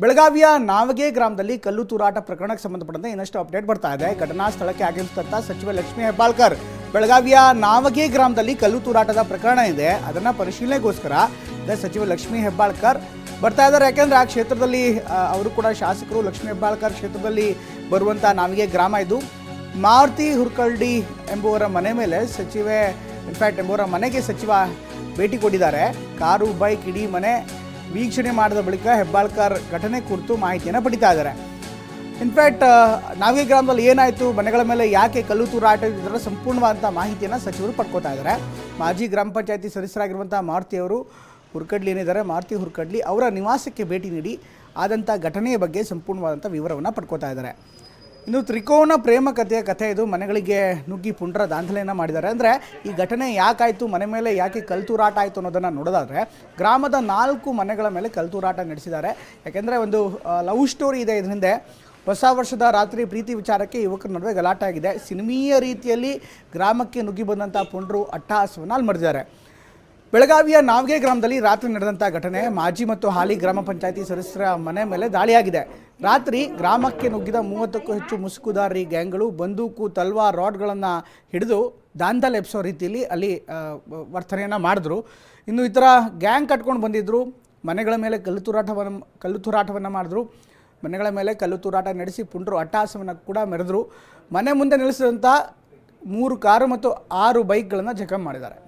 ಬೆಳಗಾವಿಯ ನಾವಗೆ ಗ್ರಾಮದಲ್ಲಿ ಕಲ್ಲು ತೂರಾಟ ಪ್ರಕರಣಕ್ಕೆ ಸಂಬಂಧಪಟ್ಟಂತೆ ಇನ್ನಷ್ಟು ಅಪ್ಡೇಟ್ ಬರ್ತಾ ಇದೆ. ಘಟನಾ ಸ್ಥಳಕ್ಕೆ ಆಗಮಿಸಿದಂಥ ಸಚಿವ ಲಕ್ಷ್ಮೀ ಹೆಬ್ಬಾಳ್ಕರ್ ಬೆಳಗಾವಿಯ ನಾವಗೆ ಗ್ರಾಮದಲ್ಲಿ ಕಲ್ಲು ತೂರಾಟದ ಪ್ರಕರಣ ಇದೆ, ಅದನ್ನು ಪರಿಶೀಲನೆಗೋಸ್ಕರ ಸಚಿವ ಲಕ್ಷ್ಮೀ ಹೆಬ್ಬಾಳ್ಕರ್ ಬರ್ತಾ ಇದ್ದಾರೆ. ಯಾಕೆಂದರೆ ಆ ಕ್ಷೇತ್ರದಲ್ಲಿ ಅವರು ಕೂಡ ಶಾಸಕರು. ಲಕ್ಷ್ಮೀ ಹೆಬ್ಬಾಳ್ಕರ್ ಕ್ಷೇತ್ರದಲ್ಲಿ ಬರುವಂಥ ನಾವಗೆ ಗ್ರಾಮ ಇದು. ಮಾರುತಿ ಹುರ್ಕಲ್ಡಿ ಎಂಬುವರ ಮನೆ ಮೇಲೆ ಎಂಬುವರ ಮನೆಗೆ ಸಚಿವ ಭೇಟಿ ಕೊಟ್ಟಿದ್ದಾರೆ. ಕಾರು, ಬೈಕ್, ಇಡೀ ಮನೆ ವೀಕ್ಷಣೆ ಮಾಡಿದ ಬಳಿಕ ಹೆಬ್ಬಾಳ್ಕರ್ ಘಟನೆ ಕುರಿತು ಮಾಹಿತಿಯನ್ನು ಪಡಿತಾ ಇದ್ದಾರೆ. ಇನ್ಫ್ಯಾಕ್ಟ್ ನಾವೇ ಗ್ರಾಮದಲ್ಲಿ ಏನಾಯಿತು, ಮನೆಗಳ ಮೇಲೆ ಯಾಕೆ ಕಲ್ಲು ತೂರಾಟ, ಇದರ ಸಂಪೂರ್ಣವಾದಂಥ ಮಾಹಿತಿಯನ್ನು ಸಚಿವರು ಪಡ್ಕೋತಾ ಇದ್ದಾರೆ. ಮಾಜಿ ಗ್ರಾಮ ಪಂಚಾಯತಿ ಸದಸ್ಯರಾಗಿರುವಂಥ ಮಾರುತಿ ಅವರು ಹುರ್ಕಡ್ಲಿ ಏನಿದ್ದಾರೆ, ಮಾರುತಿ ಹುರ್ಕಡ್ಲಿ ಅವರ ನಿವಾಸಕ್ಕೆ ಭೇಟಿ ನೀಡಿ ಆದಂಥ ಘಟನೆಯ ಬಗ್ಗೆ ಸಂಪೂರ್ಣವಾದಂಥ ವಿವರವನ್ನು ಪಡ್ಕೋತಾ ಇದ್ದಾರೆ. ಇನ್ನು ತ್ರಿಕೋನ ಪ್ರೇಮ ಕಥೆ ಇದು. ಮನೆಗಳಿಗೆ ನುಗ್ಗಿ ಪುಂಡ್ರ ದಾಂಧಲೆಯನ್ನು ಮಾಡಿದ್ದಾರೆ. ಅಂದರೆ ಈ ಘಟನೆ ಯಾಕಾಯಿತು, ಮನೆ ಮೇಲೆ ಯಾಕೆ ಕಲ್ತೂರಾಟ ಆಯಿತು ಅನ್ನೋದನ್ನು ನೋಡೋದಾದರೆ, ಗ್ರಾಮದ 4 ಮನೆಗಳ ಮೇಲೆ ಕಲ್ತೂರಾಟ ನಡೆಸಿದ್ದಾರೆ. ಯಾಕೆಂದರೆ ಒಂದು ಲವ್ ಸ್ಟೋರಿ ಇದೆ ಇದ್ರ ಹಿಂದೆ. ಹೊಸ ವರ್ಷದ ರಾತ್ರಿ ಪ್ರೀತಿ ವಿಚಾರಕ್ಕೆ ಯುವಕರ ನಡುವೆ ಗಲಾಟೆ ಆಗಿದೆ. ಸಿನಿಮೀಯ ರೀತಿಯಲ್ಲಿ ಗ್ರಾಮಕ್ಕೆ ನುಗ್ಗಿ ಬಂದಂಥ ಪುಂಡ್ರು ಅಟ್ಟಹಾಸವನ್ನು ಅಲ್ಲಿ ಮಾಡಿದ್ದಾರೆ. ಬೆಳಗಾವಿಯ ನಾವಗೆ ಗ್ರಾಮದಲ್ಲಿ ರಾತ್ರಿ ನಡೆದಂಥ ಘಟನೆ. ಮಾಜಿ ಮತ್ತು ಹಾಲಿ ಗ್ರಾಮ ಪಂಚಾಯತಿ ಸದಸ್ಯರ ಮನೆ ಮೇಲೆ ದಾಳಿಯಾಗಿದೆ. ರಾತ್ರಿ ಗ್ರಾಮಕ್ಕೆ ನುಗ್ಗಿದ 30ಕ್ಕೂ ಹೆಚ್ಚು ಮುಸುಕುದಾರಿ ಗ್ಯಾಂಗ್ಗಳು ಬಂದೂಕು, ತಲ್ವಾರ್, ರಾಡ್ಗಳನ್ನು ಹಿಡಿದು ದಾಂಧಲೆ ಎಬ್ಸೋ ರೀತಿಯಲ್ಲಿ ಅಲ್ಲಿ ವರ್ತನೆಯನ್ನು ಮಾಡಿದ್ರು. ಇನ್ನು ಈ ಥರ ಗ್ಯಾಂಗ್ ಕಟ್ಕೊಂಡು ಬಂದಿದ್ದರು. ಮನೆಗಳ ಮೇಲೆ ಕಲ್ಲು ತೂರಾಟವನ್ನು ಮಾಡಿದ್ರು. ಮನೆಗಳ ಮೇಲೆ ಕಲ್ಲು ತೂರಾಟ ನಡೆಸಿ ಪುಂಡ್ರು ಅಟ್ಟಹಾಸವನ್ನು ಕೂಡ ಮೆರೆದ್ರು. ಮನೆ ಮುಂದೆ ನಿಲ್ಲಿಸಿದಂಥ 3 ಕಾರು ಮತ್ತು 6 ಬೈಕ್ಗಳನ್ನು ಜಖಂ ಮಾಡಿದ್ದಾರೆ.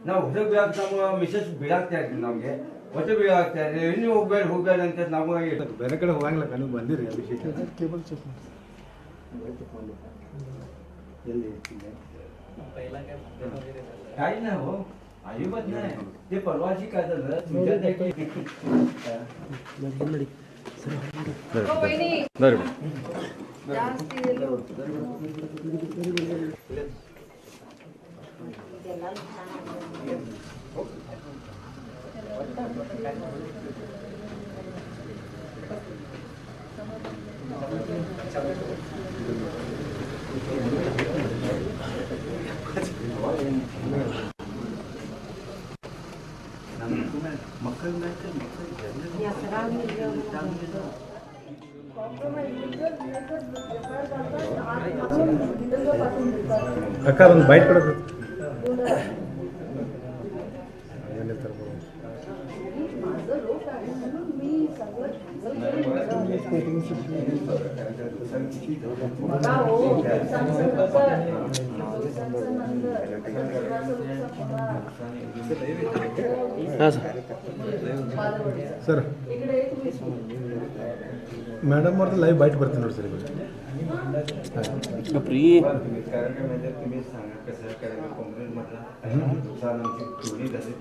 ನಾವು ಹೊಸ ಬೀಳಾಕ ನಮ್ಮ ಮಿಸಸ್ ಬೀಳಾಕ್ತಾ ಇರ್ತೀವಿ. ನಮಗೆ ಹೊಸ ಬೀಳಾಗ್ತಾ ಇರ್ತೀವಿ. ಇನ್ನೂ ಹೋಗ್ಬೇಡ ಅಂತ ನಮಗೆ ಬೇರೆ ಕಡೆ ಹೋಗಂಗಿಲ್ಲ. ನೀವು ಬಂದಿರಿ ಅಭಿಷೇಕ್ ಕೇಬಲ್ ಚೆಕ್ काही नाही हो, अजिबात नाही. ते परवाची काय झालं तुमच्या ಅಕ್ಕ ಒಂದು ಬೈಟ್ ಕೊಡೋದು. ಸರ್ ಮೇಡಮ್ ಅವ್ರದ್ದು ಲೈವ್ ಬೈಟ್ ಬರ್ತೀನಿ ನೋಡಿ ಸರ್. फ्री तुम्ही सांगा कसं करायचं. काँग्रेस मधला नुकसानाची थोडी झाली.